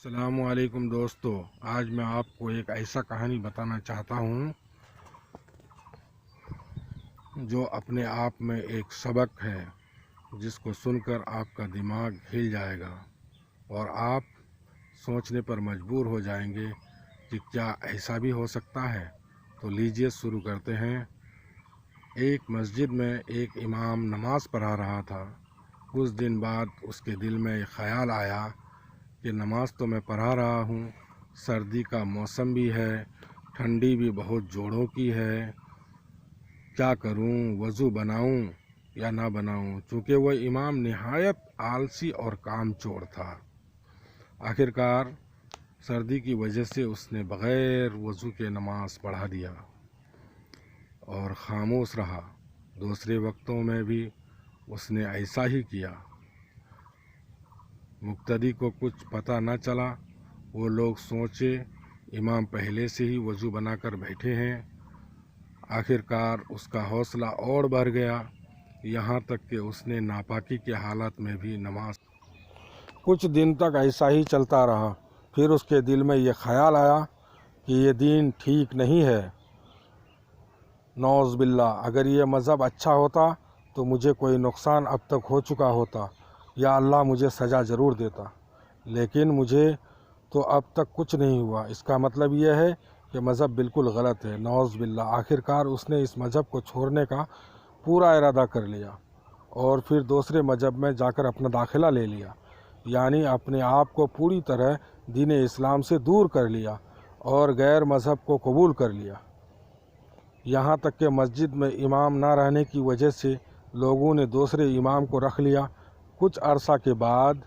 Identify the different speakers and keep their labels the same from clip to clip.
Speaker 1: अस्सलाम वालेकुम दोस्तों, आज मैं आपको एक ऐसा कहानी बताना चाहता हूँ जो अपने आप में एक सबक है, जिसको सुनकर आपका दिमाग हिल जाएगा और आप सोचने पर मजबूर हो जाएंगे कि क्या ऐसा भी हो सकता है। तो लीजिए शुरू करते हैं। एक मस्जिद में एक इमाम नमाज पढ़ा रहा था। कुछ दिन बाद उसके दिल में एक ख़याल आया कि नमाज तो मैं पढ़ा रहा हूँ, सर्दी का मौसम भी है, ठंडी भी बहुत जोरों की है, क्या करूँ, वज़ू बनाऊँ या ना बनाऊँ। चूँकि वह इमाम निहायत आलसी और कामचोर था। आखिरकार सर्दी की वजह से उसने बग़ैर वज़ू के नमाज पढ़ा दिया और ख़ामोश रहा। दूसरे वक्तों में भी उसने ऐसा ही किया। मुक्तदी को कुछ पता न चला। वो लोग सोचे इमाम पहले से ही वज़ू बनाकर बैठे हैं। आखिरकार उसका हौसला और बढ़ गया, यहाँ तक कि उसने नापाकी के हालत में भी नमाज। कुछ दिन तक ऐसा ही चलता रहा। फिर उसके दिल में ये ख़याल आया कि ये दीन ठीक नहीं है। नौज़ बिल्लाह, अगर ये मज़हब अच्छा होता तो मुझे कोई नुकसान अब तक हो चुका होता या अल्लाह मुझे सज़ा ज़रूर देता, लेकिन मुझे तो अब तक कुछ नहीं हुआ। इसका मतलब यह है कि मज़हब बिल्कुल गलत है। नौज़ बिल्लाह। आखिरकार उसने इस मज़हब को छोड़ने का पूरा इरादा कर लिया और फिर दूसरे मज़हब में जाकर अपना दाखिला ले लिया, यानी अपने आप को पूरी तरह दीन इस्लाम से दूर कर लिया और गैर मज़हब को कबूल कर लिया। यहाँ तक कि मस्जिद में इमाम ना रहने की वजह से लोगों ने दूसरे इमाम को रख लिया। कुछ अरसा के बाद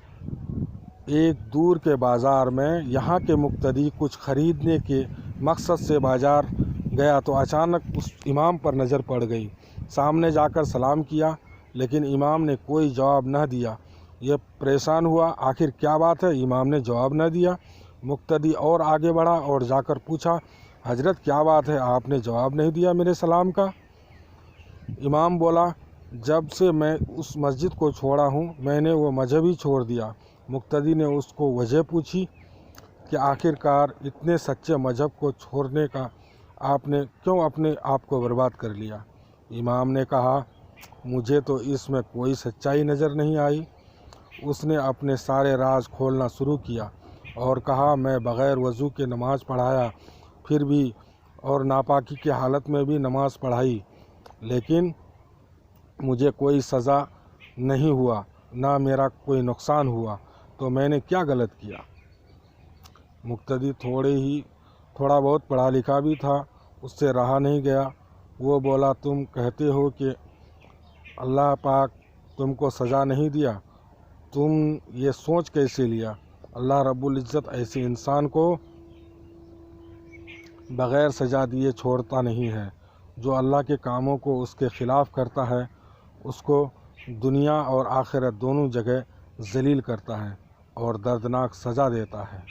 Speaker 1: एक दूर के बाज़ार में यहाँ के मुक्तदी कुछ ख़रीदने के मकसद से बाज़ार गया तो अचानक उस इमाम पर नज़र पड़ गई। सामने जाकर सलाम किया, लेकिन इमाम ने कोई जवाब न दिया। ये परेशान हुआ, आखिर क्या बात है, इमाम ने जवाब न दिया। मुक्तदी और आगे बढ़ा और जाकर पूछा, हजरत क्या बात है, आपने जवाब नहीं दिया मेरे सलाम का। इमाम बोला, जब से मैं उस मस्जिद को छोड़ा हूँ मैंने वो मज़हब ही छोड़ दिया। मुक्तदी ने उसको वजह पूछी कि आखिरकार इतने सच्चे मज़हब को छोड़ने का आपने क्यों अपने आप को बर्बाद कर लिया। इमाम ने कहा, मुझे तो इसमें कोई सच्चाई नज़र नहीं आई। उसने अपने सारे राज खोलना शुरू किया और कहा, मैं बग़ैर वज़ू के नमाज़ पढ़ाया, फिर भी और नापाकी की हालत में भी नमाज़ पढ़ाई, लेकिन मुझे कोई सज़ा नहीं हुआ, ना मेरा कोई नुकसान हुआ, तो मैंने क्या गलत किया। मुक्तदी थोड़ा बहुत पढ़ा लिखा भी था, उससे रहा नहीं गया। वो बोला, तुम कहते हो कि अल्लाह पाक तुमको सज़ा नहीं दिया, तुम ये सोच कैसे लिया। अल्लाह रब्बुल इज़्ज़त ऐसे इंसान को बग़ैर सज़ा दिए छोड़ता नहीं है। जो अल्लाह के कामों को उसके ख़िलाफ़ करता है उसको दुनिया और आखिरत दोनों जगह ज़लील करता है और दर्दनाक सज़ा देता है।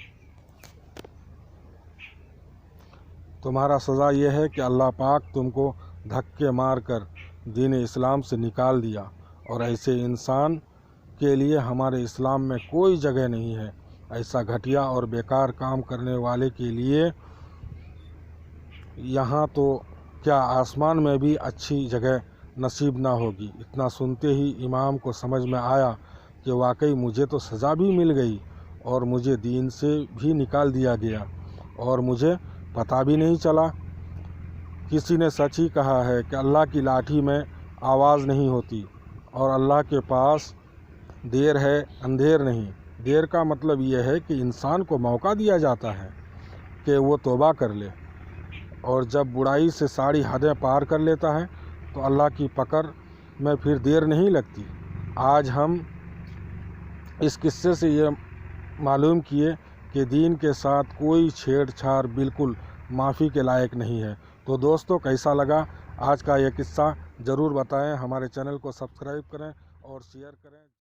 Speaker 1: तुम्हारा सज़ा यह है कि अल्लाह पाक तुमको धक्के मार कर दीन इस्लाम से निकाल दिया, और ऐसे इंसान के लिए हमारे इस्लाम में कोई जगह नहीं है। ऐसा घटिया और बेकार काम करने वाले के लिए यहाँ तो क्या आसमान में भी अच्छी जगह नसीब ना होगी। इतना सुनते ही इमाम को समझ में आया कि वाकई मुझे तो सज़ा भी मिल गई और मुझे दीन से भी निकाल दिया गया और मुझे पता भी नहीं चला। किसी ने सच ही कहा है कि अल्लाह की लाठी में आवाज़ नहीं होती और अल्लाह के पास देर है अंधेर नहीं। देर का मतलब यह है कि इंसान को मौका दिया जाता है कि वो तौबा कर ले, और जब बुराई से सारी हदें पार कर लेता है तो अल्लाह की पकड़ में फिर देर नहीं लगती। आज हम इस किस्से से ये मालूम किए कि दीन के साथ कोई छेड़छाड़ बिल्कुल माफ़ी के लायक नहीं है। तो दोस्तों, कैसा लगा आज का ये किस्सा ज़रूर बताएं। हमारे चैनल को सब्सक्राइब करें और शेयर करें।